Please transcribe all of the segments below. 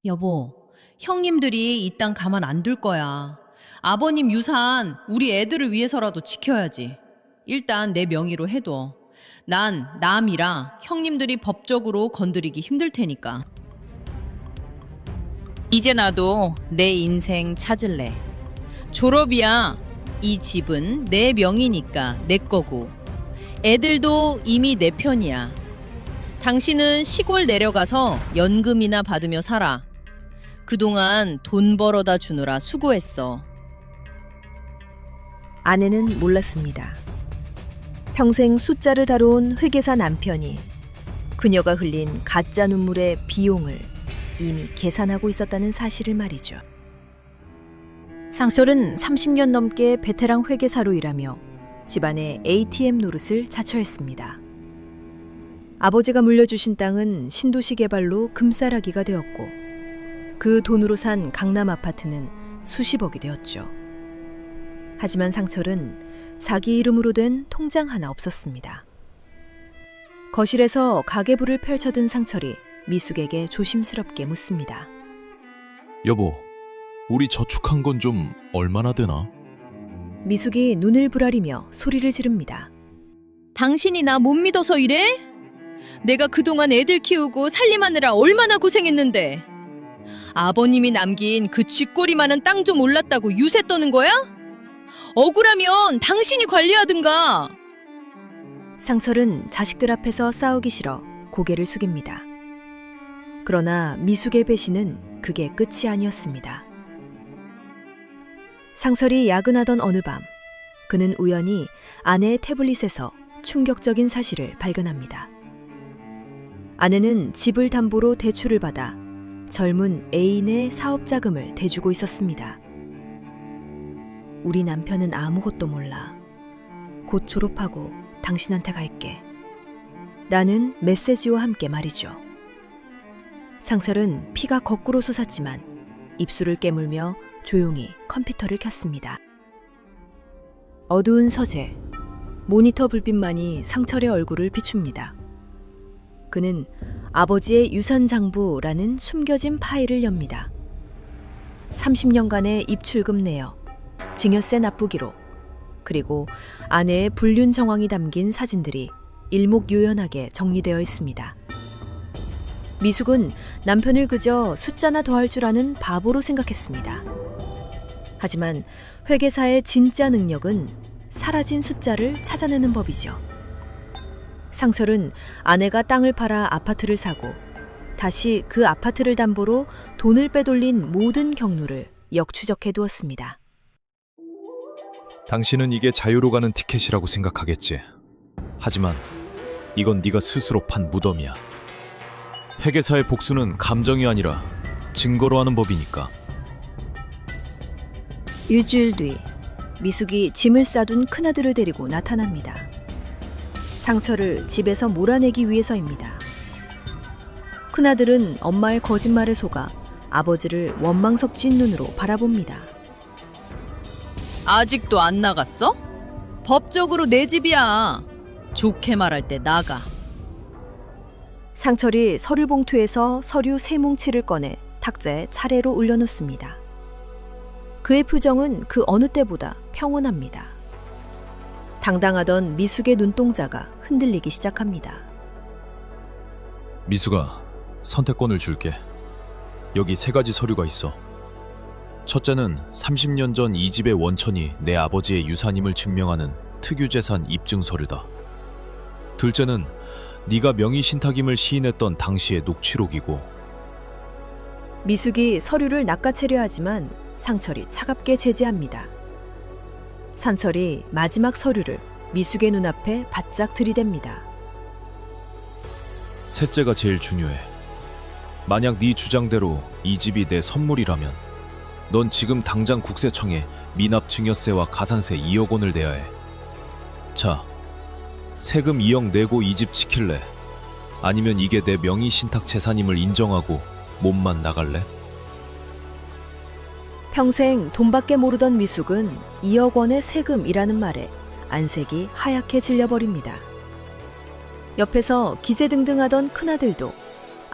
여보, 형님들이 이 땅 가만 안 둘 거야. 아버님 유산 우리 애들을 위해서라도 지켜야지. 일단 내 명의로 해둬. 난 남이라 형님들이 법적으로 건드리기 힘들 테니까. 이제 나도 내 인생 찾을래. 졸업이야. 이 집은 내 명의니까 내 거고. 애들도 이미 내 편이야. 당신은 시골 내려가서 연금이나 받으며 살아. 그동안 돈 벌어다 주느라 수고했어. 아내는 몰랐습니다. 평생 숫자를 다뤄온 회계사 남편이 그녀가 흘린 가짜 눈물의 비용을 이미 계산하고 있었다는 사실을 말이죠. 상철은 30년 넘게 베테랑 회계사로 일하며 집안의 ATM 노릇을 자처했습니다. 아버지가 물려주신 땅은 신도시 개발로 금싸라기가 되었고 그 돈으로 산 강남 아파트는 수십억이 되었죠. 하지만 상철은 자기 이름으로 된 통장 하나 없었습니다. 거실에서 가계부를 펼쳐든 상철이 미숙에게 조심스럽게 묻습니다. 여보, 우리 저축한 건 좀 얼마나 되나? 미숙이 눈을 부라리며 소리를 지릅니다. 당신이 나 못 믿어서 이래? 내가 그동안 애들 키우고 살림하느라 얼마나 고생했는데. 아버님이 남긴 그 쥐꼬리 많은 땅 좀 올랐다고 유세 떠는 거야? 억울하면 당신이 관리하든가. 상철은 자식들 앞에서 싸우기 싫어 고개를 숙입니다. 그러나 미숙의 배신은 그게 끝이 아니었습니다. 상철이 야근하던 어느 밤, 그는 우연히 아내의 태블릿에서 충격적인 사실을 발견합니다. 아내는 집을 담보로 대출을 받아 젊은 애인의 사업 자금을 대주고 있었습니다. 우리 남편은 아무것도 몰라. 곧 졸업하고 당신한테 갈게. 나는 메시지와 함께 말이죠. 상철은 피가 거꾸로 솟았지만 입술을 깨물며 조용히 컴퓨터를 켰습니다. 어두운 서재, 모니터 불빛만이 상철의 얼굴을 비춥니다. 그는 아버지의 유산장부라는 숨겨진 파일을 엽니다. 30년간의 입출금 내역, 증여세 납부기록, 그리고 아내의 불륜 정황이 담긴 사진들이 일목요연하게 정리되어 있습니다. 미숙은 남편을 그저 숫자나 더할 줄 아는 바보로 생각했습니다. 하지만 회계사의 진짜 능력은 사라진 숫자를 찾아내는 법이죠. 상철은 아내가 땅을 팔아 아파트를 사고 다시 그 아파트를 담보로 돈을 빼돌린 모든 경로를 역추적해 두었습니다. 당신은 이게 자유로 가는 티켓이라고 생각하겠지. 하지만 이건 네가 스스로 판 무덤이야. 회계사의 복수는 감정이 아니라 증거로 하는 법이니까. 일주일 뒤 미숙이 짐을 싸둔 큰아들을 데리고 나타납니다. 상철을 집에서 몰아내기 위해서입니다. 큰아들은 엄마의 거짓말에 속아 아버지를 원망 섞인 눈으로 바라봅니다. 아직도 안 나갔어? 법적으로 내 집이야. 좋게 말할 때 나가. 상철이 서류 봉투에서 서류 세 뭉치를 꺼내 탁자에 차례로 올려놓습니다. 그의 표정은 그 어느 때보다 평온합니다. 당당하던 미숙의 눈동자가 흔들리기 시작합니다. 미숙아, 선택권을 줄게. 여기 3가지 서류가 있어. 첫째는 30년 전 이 집의 원천이 내 아버지의 유산임을 증명하는 특유재산 입증 서류다. 둘째는 네가 명의신탁임을 시인했던 당시의 녹취록이고. 미숙이 서류를 낚아채려 하지만 상철이 차갑게 제지합니다. 상철이 마지막 서류를 미숙의 눈앞에 바짝 들이댑니다. 셋째가 제일 중요해. 만약 네 주장대로 이 집이 내 선물이라면 넌 지금 당장 국세청에 미납 증여세와 가산세 2억 원을 내야 해. 자, 세금 2억 내고 이 집 지킬래? 아니면 이게 내 명의 신탁 재산임을 인정하고 몸만 나갈래? 평생 돈밖에 모르던 미숙은 2억 원의 세금이라는 말에 안색이 하얗게 질려버립니다. 옆에서 기세등등하던 큰아들도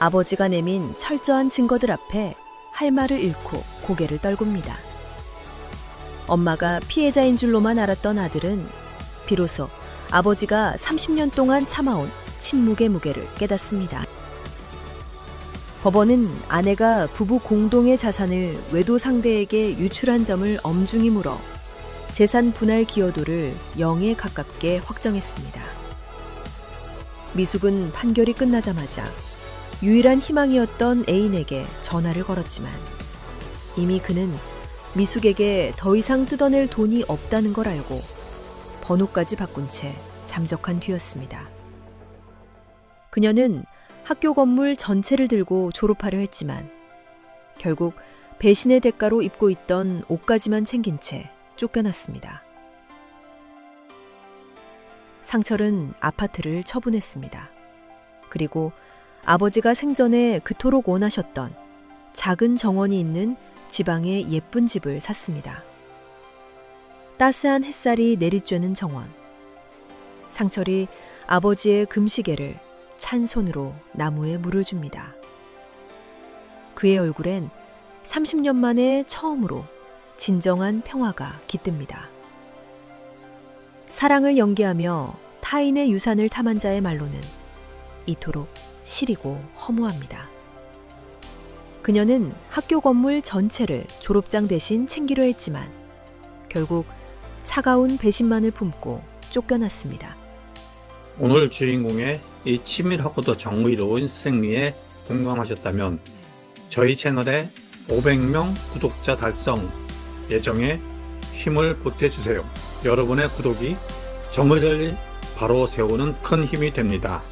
아버지가 내민 철저한 증거들 앞에 할 말을 잃고 고개를 떨굽니다. 엄마가 피해자인 줄로만 알았던 아들은 비로소 아버지가 30년 동안 참아온 침묵의 무게를 깨닫습니다. 법원은 아내가 부부 공동의 자산을 외도 상대에게 유출한 점을 엄중히 물어 재산 분할 기여도를 0에 가깝게 확정했습니다. 미숙은 판결이 끝나자마자 유일한 희망이었던 애인에게 전화를 걸었지만 이미 그는 미숙에게 더 이상 뜯어낼 돈이 없다는 걸 알고 번호까지 바꾼 채 잠적한 뒤였습니다. 그녀는 학교 건물 전체를 들고 졸업하려 했지만 결국 배신의 대가로 입고 있던 옷까지만 챙긴 채 쫓겨났습니다. 상철은 아파트를 처분했습니다. 그리고 아버지가 생전에 그토록 원하셨던 작은 정원이 있는 지방의 예쁜 집을 샀습니다. 따스한 햇살이 내리쬐는 정원. 상철이 아버지의 금시계를 찬 손으로 나무에 물을 줍니다. 그의 얼굴엔 30년 만에 처음으로 진정한 평화가 깃듭니다. 사랑을 연기하며 타인의 유산을 탐한 자의 말로는 이토록 시리고 허무합니다. 그녀는 학교 건물 전체를 졸업장 대신 챙기려 했지만 결국 차가운 배신만을 품고 쫓겨났습니다. 오늘 주인공의 이 치밀하고도 정의로운 생리에 공감하셨다면 저희 채널에 500명 구독자 달성 예정에 힘을 보태주세요. 여러분의 구독이 정의를 바로 세우는 큰 힘이 됩니다.